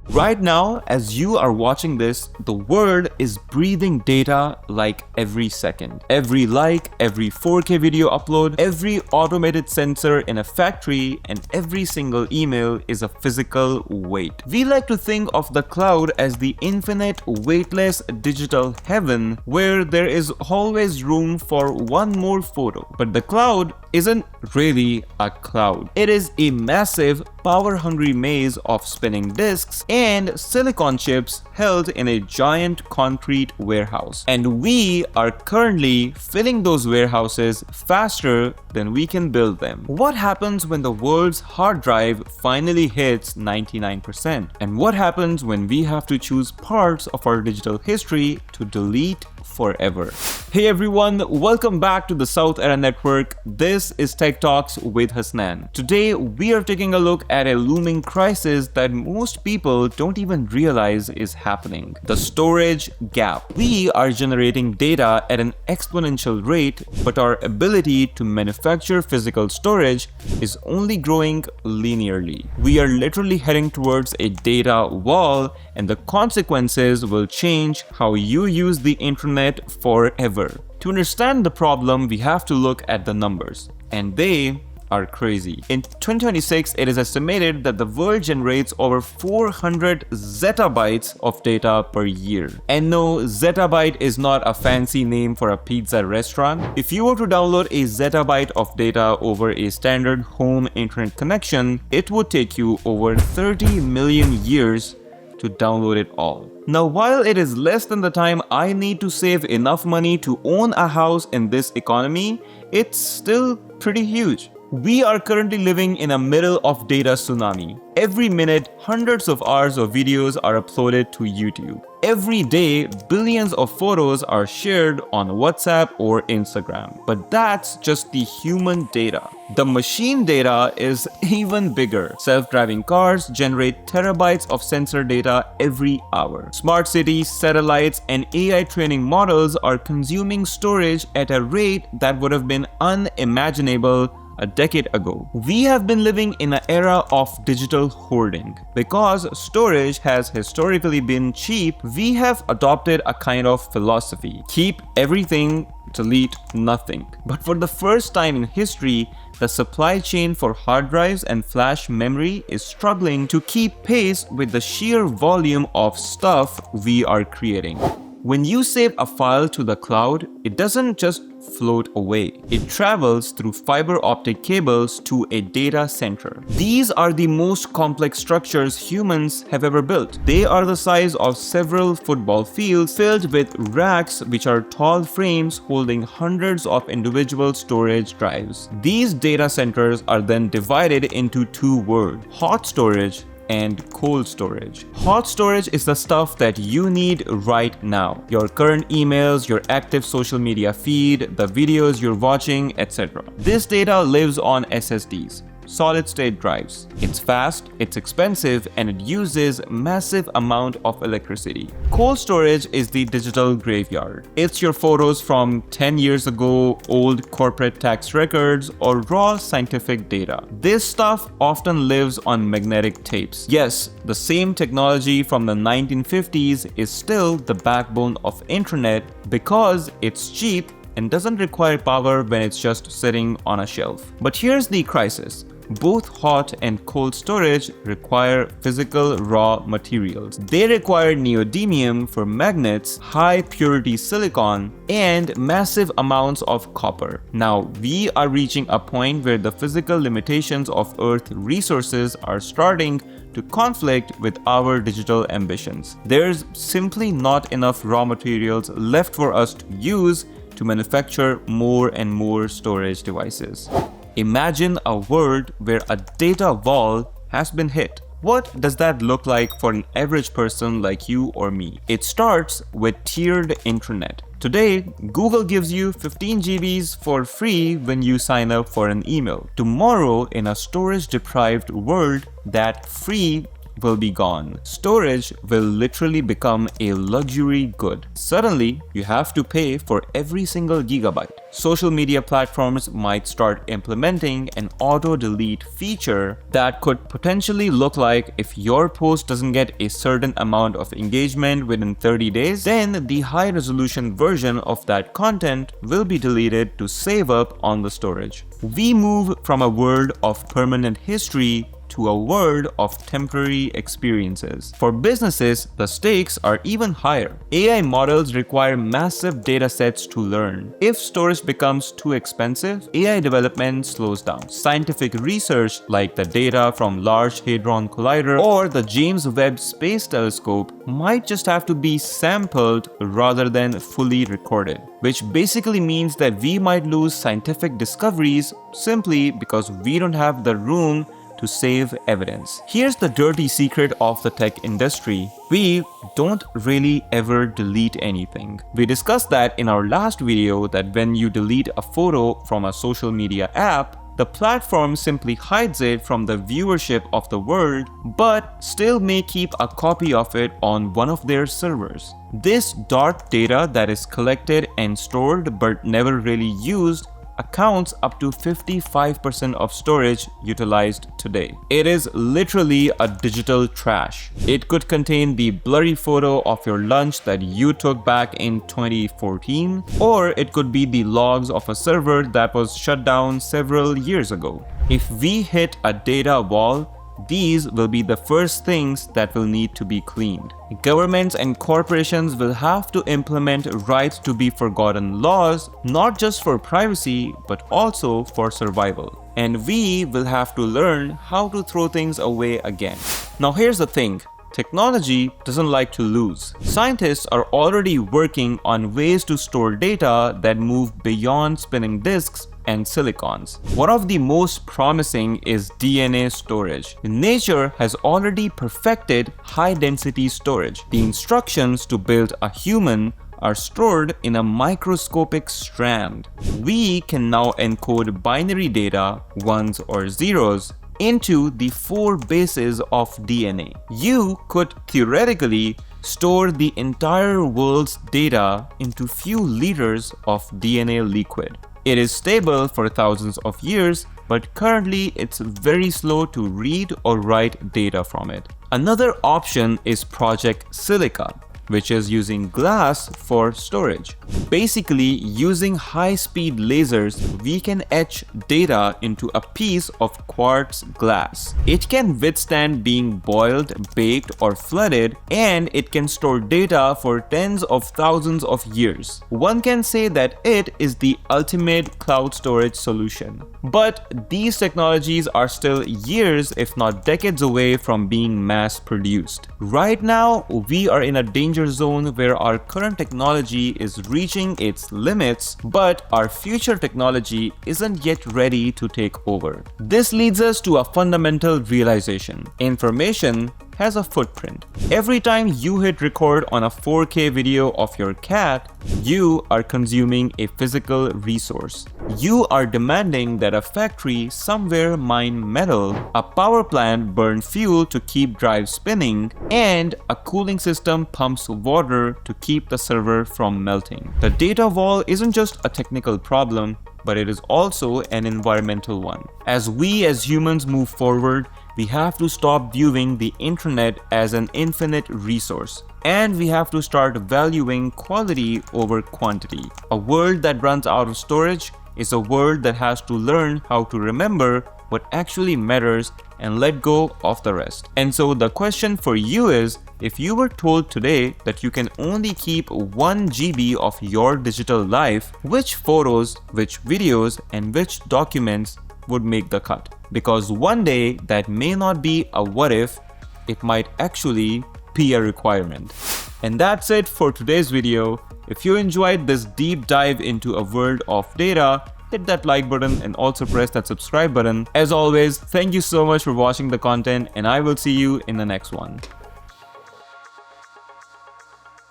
Right now, as you are watching this, the world is breathing data like every second. Every like, every 4K video upload, every automated sensor in a factory, and every single email is a physical weight. We like to think of the cloud as the infinite, weightless digital heaven where there is always room for one more photo. But the cloud isn't really a cloud. It is a massive, power-hungry maze of spinning disks and silicon chips held in a giant concrete warehouse. And we are currently filling those warehouses faster than we can build them. What happens when the world's hard drive finally hits 99%? And what happens when we have to choose parts of our digital history to delete forever? Hey everyone, welcome back to the South Era Network. This is Tech Talks with Hasnan. Today we are taking a look at a looming crisis that most people don't even realize is happening: the storage gap. We are generating data at an exponential rate, but our ability to manufacture physical storage is only growing linearly. We are literally heading towards a data wall, and the consequences will change how you use the internet forever. To understand the problem, we have to look at the numbers, and they are crazy. In 2026, it is estimated that the world generates over 400 zettabytes of data per year. And no, zettabyte is not a fancy name for a pizza restaurant. If you were to download a zettabyte of data over a standard home internet connection, it would take you over 30 million years to download it all. Now, while it is less than the time I need to save enough money to own a house in this economy, it's still pretty huge. We are currently living in the middle of data tsunami. Every minute, hundreds of hours of videos are uploaded to YouTube. Every day, billions of photos are shared on WhatsApp or Instagram. But that's just the human data. The machine data is even bigger. Self-driving cars generate terabytes of sensor data every hour. Smart cities, satellites, and AI training models are consuming storage at a rate that would have been unimaginable a decade ago. We have been living in an era of digital hoarding. Because storage has historically been cheap, we have adopted a kind of philosophy: keep everything, delete nothing. But for the first time in history, the supply chain for hard drives and flash memory is struggling to keep pace with the sheer volume of stuff we are creating. When you save a file to the cloud, it doesn't just float away. It travels through fiber optic cables to a data center. These are the most complex structures humans have ever built. They are the size of several football fields, filled with racks which are tall frames holding hundreds of individual storage drives. These data centers are then divided into two worlds: hot storage and cold storage. Hot storage is the stuff that you need right now: your current emails, your active social media feed, the videos you're watching, etc. This data lives on SSDs, solid-state drives. It's fast, it's expensive, and it uses massive amount of electricity. Cold storage is the digital graveyard. It's your photos from 10 years ago, old corporate tax records, or raw scientific data. This stuff often lives on magnetic tapes. Yes, the same technology from the 1950s is still the backbone of internet because it's cheap and doesn't require power when it's just sitting on a shelf. But here's the crisis: both hot and cold storage require physical raw materials. They require neodymium for magnets, high purity silicon, and massive amounts of copper. Now, we are reaching a point where the physical limitations of Earth resources are starting to conflict with our digital ambitions. There's simply not enough raw materials left for us to use to manufacture more and more storage devices. Imagine a world where a data wall has been hit. What does that look like for an average person like you or me? It starts with tiered internet. Today, Google gives you 15 GBs for free when you sign up for an email. Tomorrow, in a storage-deprived world, that free will be gone. Storage will literally become a luxury good. Suddenly, you have to pay for every single gigabyte. Social media platforms might start implementing an auto-delete feature that could potentially look like if your post doesn't get a certain amount of engagement within 30 days, then the high-resolution version of that content will be deleted to save up on the storage. We move from a world of permanent history to a world of temporary experiences. For businesses, the stakes are even higher. AI models require massive data sets to learn. If storage becomes too expensive, AI development slows down. Scientific research like the data from Large Hadron Collider or the James Webb Space Telescope might just have to be sampled rather than fully recorded, which basically means that we might lose scientific discoveries simply because we don't have the room to save evidence. Here's the dirty secret of the tech industry. We don't really ever delete anything. We discussed that in our last video, that when you delete a photo from a social media app, the platform simply hides it from the viewership of the world, but still may keep a copy of it on one of their servers. This dark data that is collected and stored but never really used accounts up to 55% of storage utilized today. It is literally a digital trash. It could contain the blurry photo of your lunch that you took back in 2014, or it could be the logs of a server that was shut down several years ago. If we hit a data wall, these will be the first things that will need to be cleaned. Governments and corporations will have to implement rights to be forgotten laws, not just for privacy, but also for survival. And we will have to learn how to throw things away again. Now here's the thing. Technology doesn't like to lose. Scientists are already working on ways to store data that move beyond spinning disks and silicons. One of the most promising is DNA storage. Nature has already perfected high-density storage. The instructions to build a human are stored in a microscopic strand. We can now encode binary data, ones or zeros, into the 4 bases of DNA. You could theoretically store the entire world's data into few liters of DNA liquid. It is stable for thousands of years, but currently it's very slow to read or write data from it. Another option is Project Silica, which is using glass for storage. Basically, using high-speed lasers, we can etch data into a piece of quartz glass. It can withstand being boiled, baked, or flooded, and it can store data for tens of thousands of years. One can say that it is the ultimate cloud storage solution. But these technologies are still years, if not decades away from being mass-produced. Right now, we are in a danger zone where our current technology is reaching its limits, but our future technology isn't yet ready to take over. This leads us to a fundamental realization. Information has a footprint. Every time you hit record on a 4K video of your cat, you are consuming a physical resource. You are demanding that a factory somewhere mine metal, a power plant burn fuel to keep drives spinning, and a cooling system pumps water to keep the server from melting. The data wall isn't just a technical problem, but it is also an environmental one. As we as humans move forward, we have to stop viewing the internet as an infinite resource, and we have to start valuing quality over quantity. A world that runs out of storage is a world that has to learn how to remember what actually matters and let go of the rest. And so the question for you is, if you were told today that you can only keep 1 GB of your digital life, which photos, which videos, and which documents would make the cut? Because one day that may not be a what if, it might actually be a requirement. And that's it for today's video. If you enjoyed this deep dive into a world of data, hit that like button and also press that subscribe button. As always, thank you so much for watching the content, and I will see you in the next one.